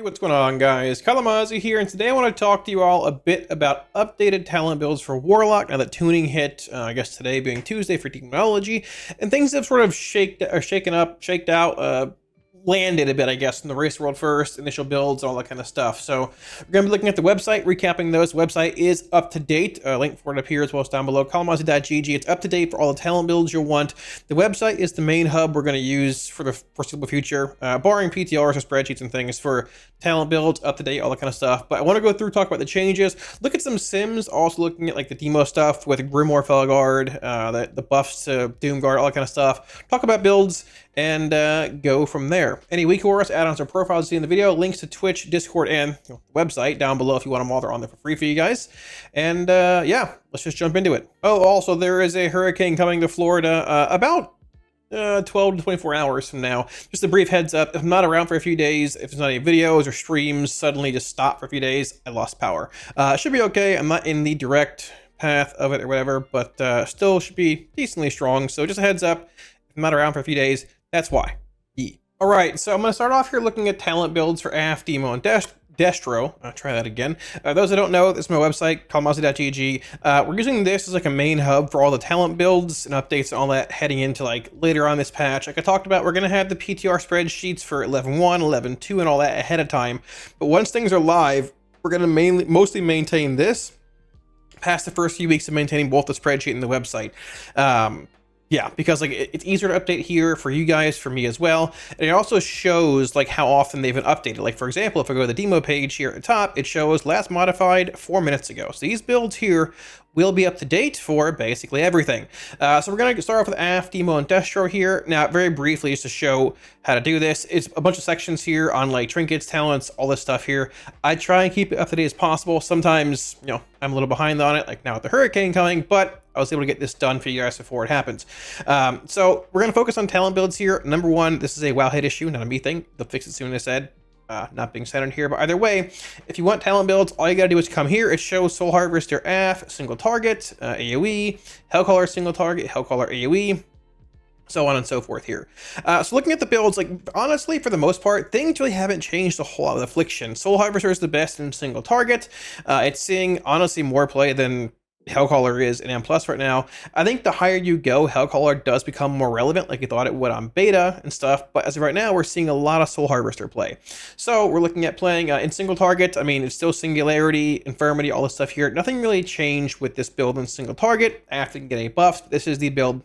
Hey, what's going on, guys? Kalamazi here, and today I want to talk to you all a bit about updated talent builds for Warlock now that tuning hit, I guess today being Tuesday for Demonology, and things have sort of shaked out, landed a bit, I guess, in the race world first, initial builds, all that kind of stuff. So we're going to be looking at the website, recapping those. The website is up to date. Link for it up here as well as down below. Kalamazi.gg. It's up to date for all the talent builds you'll want. The website is the main hub we're going to use for the foreseeable future, barring PTRs or spreadsheets and things for talent builds, up to date, all that kind of stuff. But I want to go through, talk about the changes, look at some sims, also looking at like the demo stuff with Grimoire Felguard, the buffs to Doomguard, all that kind of stuff. Talk about builds and go from there. Any weak auras, add-ons, or profiles you see in the video, links to Twitch, Discord, and the website down below if you want them all. They're on there for free for you guys. And yeah, let's just jump into it. Oh, also, there is a hurricane coming to Florida about 12 to 24 hours from now. Just a brief heads up, if I'm not around for a few days, if there's not any videos or streams suddenly just stop for a few days, I lost power. Should be okay. I'm not in the direct path of it or whatever, but still should be decently strong. So just a heads up, if I'm not around for a few days, that's why. All right, so I'm going to start off here looking at talent builds for AF, Demo, and Destro. I'll try that again. Those that don't know, this is my website, kalamazi.gg. We're using this as like a main hub for all the talent builds and updates and all that heading into like later on this patch. Like I talked about, we're going to have the PTR spreadsheets for 11.1, 11.2, and all that ahead of time. But once things are live, we're going to mostly maintain this past the first few weeks of maintaining both the spreadsheet and the website. Yeah, because like it's easier to update here for you guys, for me as well. And it also shows like how often they've been updated. Like for example, if I go to the demo page here at the top, it shows last modified 4 minutes ago. So these builds here will be up to date for basically everything. So we're going to start off with AF, Demo, and Destro here. Now, very briefly, just to show how to do this, it's a bunch of sections here on like trinkets, talents, all this stuff here. I try and keep it up to date as possible. Sometimes, you know, I'm a little behind on it, like now with the hurricane coming, but I was able to get this done for you guys before it happens. So we're going to focus on talent builds here. Number one, this is a WoW hit issue, not a me thing. They'll fix it soon, as I said. Not being centered here, but either way, if you want talent builds, all you gotta do is come here. It shows Soul Harvester AF, single target, AoE, Hellcaller single target, Hellcaller AoE, so on and so forth here. So looking at the builds, like honestly, for the most part, things really haven't changed a whole lot with Affliction. Soul Harvester is the best in single target. It's seeing honestly more play than Hellcaller is in M+ right now. I think the higher you go, Hellcaller does become more relevant, like you thought it would on beta and stuff, but as of right now, we're seeing a lot of Soul Harvester play. So we're looking at playing in single target. I mean, it's still Singularity, Infirmity, all this stuff here. Nothing really changed with this build in single target after you get any buffs. This is the build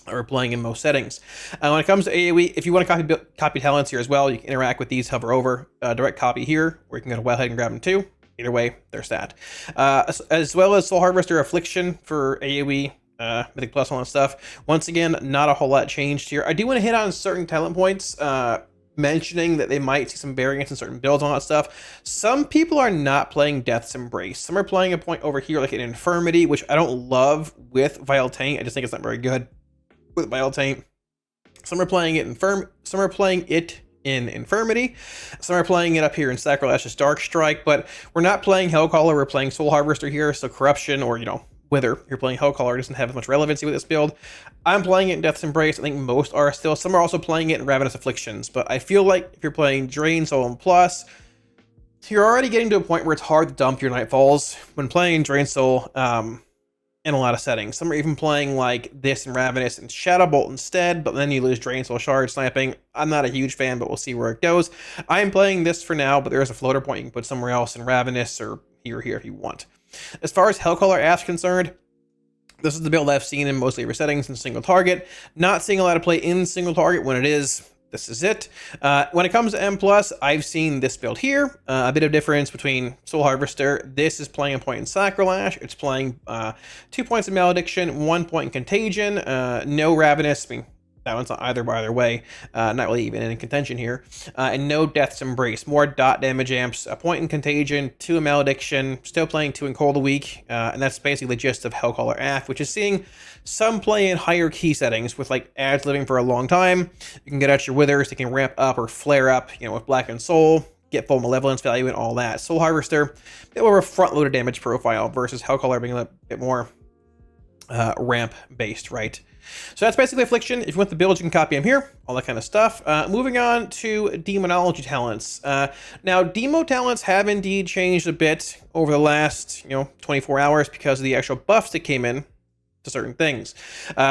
that we're playing in most settings. When it comes to AoE, if you want to copy talents here as well, you can interact with these, hover over, direct copy here, or you can go to Wellhead and grab them too. Either way, there's that. As well as Soul Harvester Affliction for AoE, Mythic Plus, all that stuff. Once again, not a whole lot changed here. I do want to hit on certain talent points, mentioning that they might see some variance in certain builds, all that stuff. Some people are not playing Death's Embrace. Some are playing a point over here like an Infirmity, which I don't love with Vile Taint. I just think it's not very good with Vile Taint. Some are playing it some are playing it in Infirmity. Some are playing it up here in Sacrilash's Dark Strike, but we're not playing Hellcaller, we're playing Soul Harvester here, so Corruption or, you know, Wither, you're playing Hellcaller, doesn't have as much relevancy with this build. I'm playing it in Death's Embrace, I think most are still. Some are also playing it in Ravenous Afflictions, but I feel like if you're playing Drain, Soul, and Plus, you're already getting to a point where it's hard to dump your Nightfalls when playing Drain Soul, in a lot of settings. Some are even playing like this in Ravenous and Shadow Bolt instead, but then you lose Drain Soul, Shard, Sniping. I'm not a huge fan, but we'll see where it goes. I am playing this for now, but there is a floater point you can put somewhere else in Ravenous or here if you want. As far as Hellcaller AF is concerned, this is the build I've seen in mostly every settings in single target. Not seeing a lot of play in single target. When it is, this is it. When it comes to M+, I've seen this build here. A bit of difference between Soul Harvester. This is playing a point in Sacrilash. It's playing 2 points in Malediction, 1 point in Contagion, no Ravenous. I mean, that one's not either way. Not really even in contention here. And no Death's Embrace. More dot damage amps, a point in Contagion, 2 in Malediction, still playing 2 in Cold a week. And that's basically the gist of Hellcaller AF, which is seeing some play in higher key settings with like ads living for a long time. You can get out your Withers, they can ramp up or flare up, you know, with Black and Soul, get full Malevolence value and all that. Soul Harvester, a bit more of a front-loaded damage profile versus Hellcaller being a bit more ramp-based, right? So that's basically Affliction. If you want the builds, you can copy them here, all that kind of stuff. Moving on to Demonology talents. Now, Demo talents have indeed changed a bit over the last, 24 hours because of the actual buffs that came in to certain things.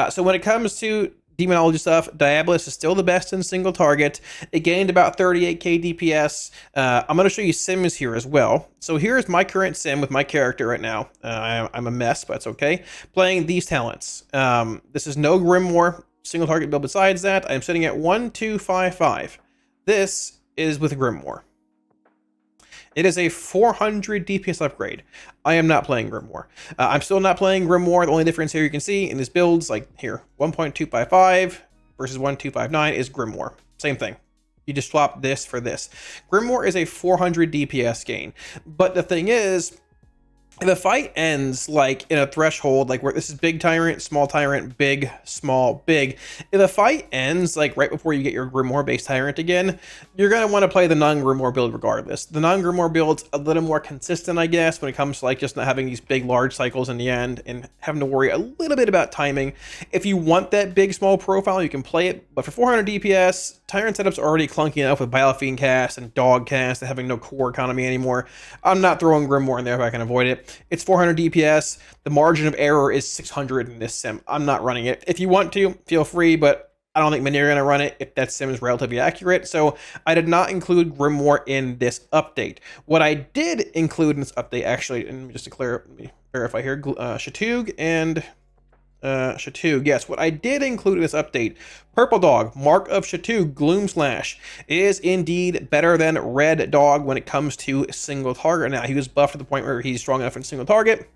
So when it comes to Demonology stuff, Diabolus is still the best in single target. It gained about 38k DPS. I'm going to show you sims here as well. So here's my current sim with my character right now. I'm a mess, but it's okay. Playing these talents. This is no Grimoire single target build. Besides that, I'm sitting at 1255. This is with Grimoire. It is a 400 DPS upgrade. I am not playing Grimoire. I'm still not playing Grimoire. The only difference here you can see in these builds, like here, 1.255 versus 1.259 is Grimoire. Same thing. You just swap this for this. Grimoire is a 400 DPS gain. But the thing is, if the fight ends like in a threshold, like where this is big tyrant, big, small, big. If the fight ends like right before you get your Grimoire based tyrant again, you're going to want to play the non-Grimoire build regardless. The non-Grimoire build's a little more consistent, I guess, when it comes to like just not having these big, large cycles in the end and having to worry a little bit about timing. If you want that big, small profile, you can play it. But for 400 DPS, tyrant setup's already clunky enough with Biofiend cast and Dog cast and having no core economy anymore. I'm not throwing Grimoire in there if I can avoid it. It's 400 DPS. The margin of error is 600 in this sim. I'm not running it. If you want to, feel free, but I don't think many are going to run it if that sim is relatively accurate. So I did not include Grimoire in this update. What I did include in this update, actually, and just to clear, let me verify here, Shatug and Shatug. Yes, what I did include in this update, Purple Dog, Mark of Shatug, Gloom Slash, is indeed better than Red Dog when it comes to single target. Now, he was buffed to the point where he's strong enough in single target.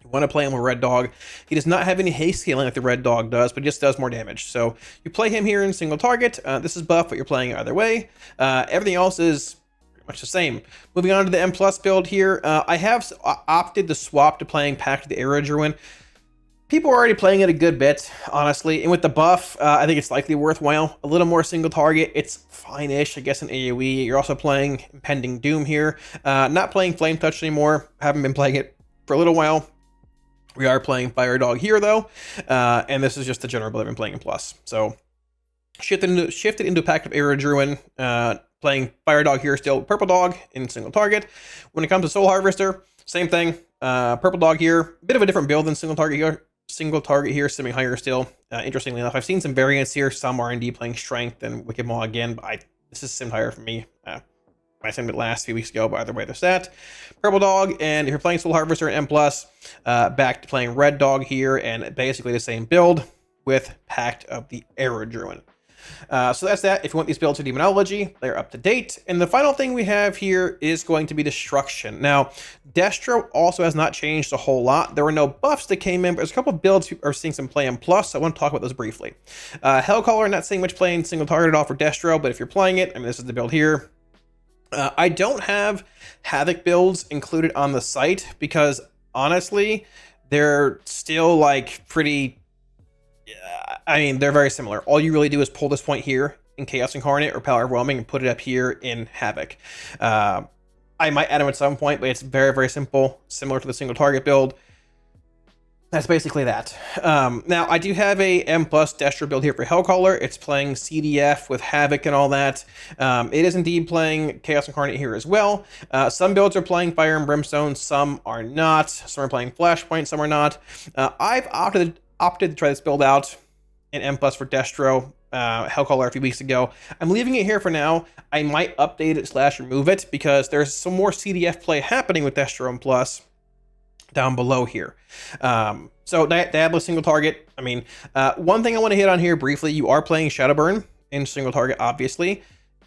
You want to play him with Red Dog. He does not have any haste scaling like the Red Dog does, but he just does more damage. So you play him here in single target. This is buff, but you're playing it either way. Everything else is pretty much the same. Moving on to the M Plus build here. I have opted to swap to playing Pact of the Era Druid. People are already playing it a good bit, honestly, and with the buff, I think it's likely worthwhile. A little more single target, it's fine-ish, I guess, in AoE. You're also playing Impending Doom here. Not playing Flame Touch anymore. Haven't been playing it for a little while. We are playing Fire Dog here, though, and this is just the general build I've been playing in Plus. So, shifted into Pact of Era Druid, playing Fire Dog here still, Purple Dog in single target. When it comes to Soul Harvester, same thing. Purple Dog here, bit of a different build than single target here. Simming higher still. Interestingly enough, I've seen some variants here. Some R&D playing Strength and Wicked Maw again, but this is simmed higher for me. I simmed it last few weeks ago, but either way, there's that. Purple Dog, and if you're playing Soul Harvester and M+, back to playing Red Dog here, and basically the same build with Pact of the Era Druid. So that's that. If you want these builds for Demonology, they're up to date. And the final thing we have here is going to be Destruction. Now, Destro also has not changed a whole lot. There were no buffs that came in, but there's a couple of builds are seeing some play in Plus, so I want to talk about those briefly. Hellcaller, not seeing much play in single target at all for Destro, but if you're playing it, I mean, this is the build here. I don't have Havoc builds included on the site because, honestly, they're still, like, pretty... I mean, they're very similar. All you really do is pull this point here in Chaos Incarnate or Power Overwhelming and put it up here in Havoc. I might add them at some point, but it's very, very simple, similar to the single target build. That's basically that. Now, I do have a M+ Destro build here for Hellcaller. It's playing CDF with Havoc and all that. It is indeed playing Chaos Incarnate here as well. Some builds are playing Fire and Brimstone, some are not. Some are playing Flashpoint, some are not. I've opted to try this build out in M+ for Destro, Hellcaller a few weeks ago. I'm leaving it here for now. I might update it / remove it because there's some more CDF play happening with Destro and Plus down below here. So Diabolus single target. I mean, one thing I want to hit on here briefly, you are playing Shadowburn in single target, obviously.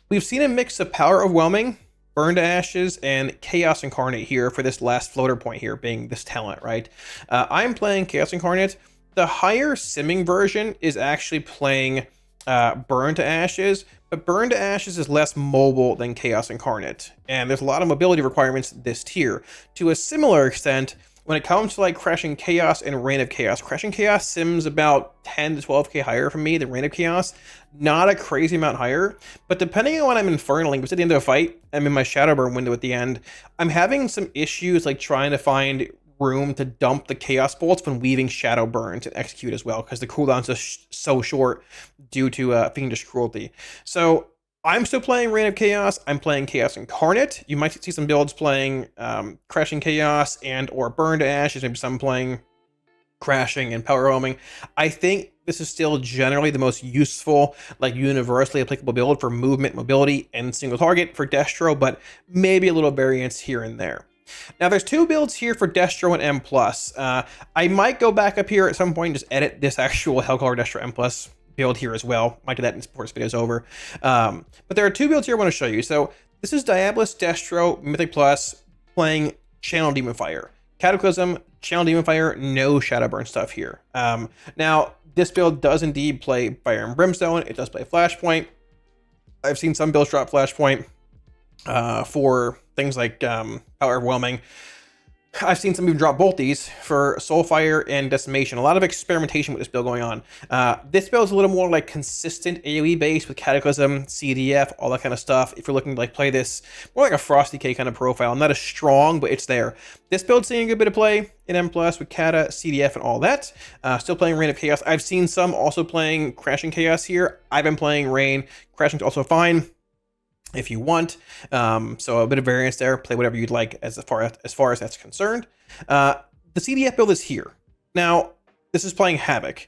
We've seen a mix of Power Overwhelming, Burn to Ashes, and Chaos Incarnate here for this last floater point here being this talent, right? I'm playing Chaos Incarnate. The higher simming version is actually playing Burn to Ashes, but Burn to Ashes is less mobile than Chaos Incarnate, and there's a lot of mobility requirements this tier. To a similar extent, when it comes to like Crashing Chaos and Reign of Chaos, Crashing Chaos sims about 10 to 12k higher for me than Reign of Chaos. Not a crazy amount higher, but depending on when I'm infernaling, because at the end of a fight, I'm in my Shadowburn window at the end, I'm having some issues like trying to find room to dump the Chaos Bolts when weaving Shadow Burns and execute as well, because the cooldown's just so short due to Fiendish Cruelty. So I'm still playing Reign of Chaos. I'm playing Chaos Incarnate. You might see some builds playing Crashing Chaos and or Burn to Ashes. Maybe some playing Crashing and Power Roaming. I think this is still generally the most useful, like universally applicable build for movement, mobility, and single target for Destro, but maybe a little variance here and there. Now there's two builds here for Destro and M+. I might go back up here at some point and just edit this actual Hellcaller Destro M+ build here as well. Might do that before this video is over. But there are two builds here I want to show you. So this is Diabolus Destro Mythic Plus playing Channel Demon Fire. Cataclysm, Channel Demon Fire, no Shadowburn stuff here. Now, this build does indeed play Fire and Brimstone. It does play Flashpoint. I've seen some builds drop Flashpoint for things like Power Overwhelming. I've seen some even drop both these for Soulfire and Decimation. A lot of experimentation with this build going on. This build is a little more like consistent AoE based with Cataclysm, CDF, all that kind of stuff. If you're looking to like play this more like a Frosty K kind of profile, not as strong, but it's there. This build's seeing a good bit of play in M+ with Kata, CDF, and all that. Still playing Reign of Chaos. I've seen some also playing Crashing Chaos here. I've been playing Reign. Crashing's also fine if you want. So a bit of variance there. Play whatever you'd like as far as that's concerned. The CDF build is here. Now, this is playing Havoc.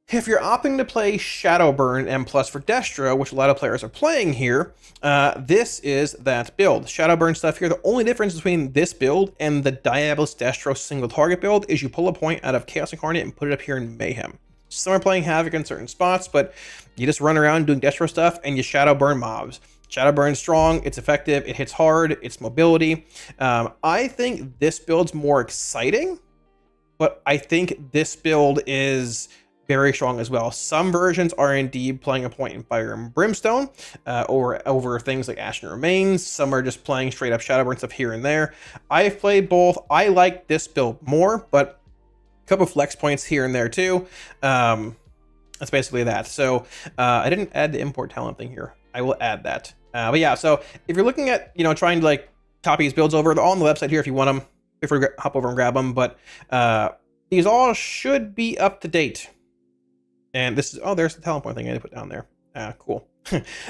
If you're opting to play Shadowburn M+ for Destro, which a lot of players are playing here, this is that build. Shadowburn stuff here. The only difference between this build and the Diabolus Destro single target build is you pull a point out of Chaos Incarnate and put it up here in Mayhem. Some are playing Havoc in certain spots, but you just run around doing Destro stuff and you Shadowburn mobs. Shadowburn's strong, it's effective, it hits hard, it's mobility. I think this build's more exciting, but I think this build is very strong as well. Some versions are indeed playing a point in Fire and Brimstone over things like Ashen Remains. Some are just playing straight up Shadowburn stuff here and there. I've played both. I like this build more, but a couple flex points here and there too. That's basically that. So I didn't add the import talent thing here. I will add that. But yeah, so if you're looking at, trying to like copy these builds over, they're all on the website here if you want them. Feel free to hop over and grab them. But these all should be up to date. And this is, oh, there's the talent point thing I had to put down there. Cool.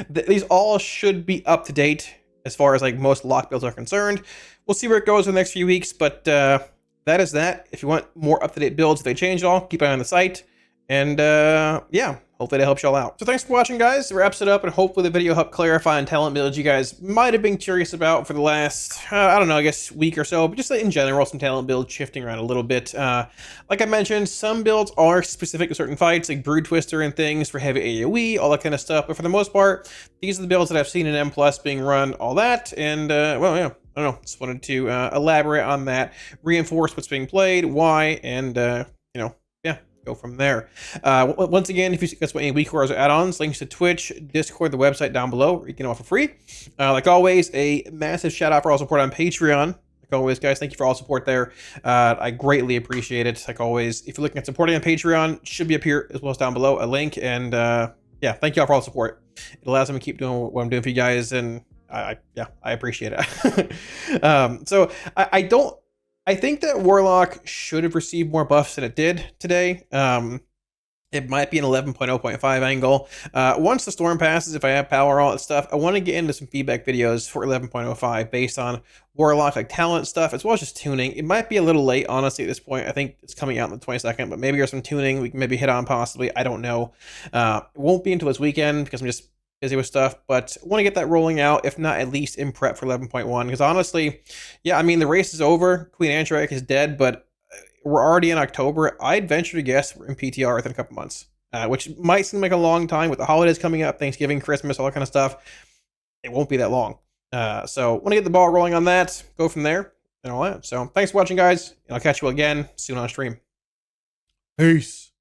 These all should be up to date as far as like most lock builds are concerned. We'll see where it goes in the next few weeks, but that is that. If you want more up-to-date builds, if they change at all, keep an eye on the site. And yeah, hopefully that helps y'all out. So thanks for watching, guys. It wraps it up, and hopefully the video helped clarify on talent builds you guys might have been curious about for the last, I don't know, I guess week or so, but just in general, some talent builds shifting around a little bit. Like I mentioned, some builds are specific to certain fights, like Brood Twister and things for heavy AoE, all that kind of stuff. But for the most part, these are the builds that I've seen in M+ being run, all that. And well, yeah, I don't know, just wanted to elaborate on that, reinforce what's being played, why, and yeah, go from there. Once again, if you guys want any week or add-ons, links to Twitch, Discord, the website down below, where you can offer free. Like always, a massive shout out for all support on Patreon. Like always, guys, thank you for all support there. I greatly appreciate it. Like always, if you're looking at supporting on Patreon, should be up here as well as down below, a link. And yeah, thank you all for all the support. It allows me to keep doing what I'm doing for you guys, and I appreciate it. So I think that Warlock should have received more buffs than it did today. It might be an 11.0.5 angle. Once the storm passes, if I have power, all that stuff, I want to get into some feedback videos for 11.05 based on Warlock, like talent stuff, as well as just tuning. It might be a little late, honestly, at this point. I think it's coming out on the 22nd, but maybe there's some tuning we can maybe hit on possibly. I don't know. It won't be until this weekend because I'm just busy with stuff, but I want to get that rolling out, if not at least in prep for 11.1, because honestly, yeah, I mean, the race is over, Queen Antrak is dead, but we're already in October. I'd venture to guess we're in PTR within a couple months, which might seem like a long time with the holidays coming up, Thanksgiving, Christmas, all that kind of stuff. It won't be that long. So want to get the ball rolling on that, go from there, and all that. So thanks for watching, guys, and I'll catch you again soon on stream. Peace.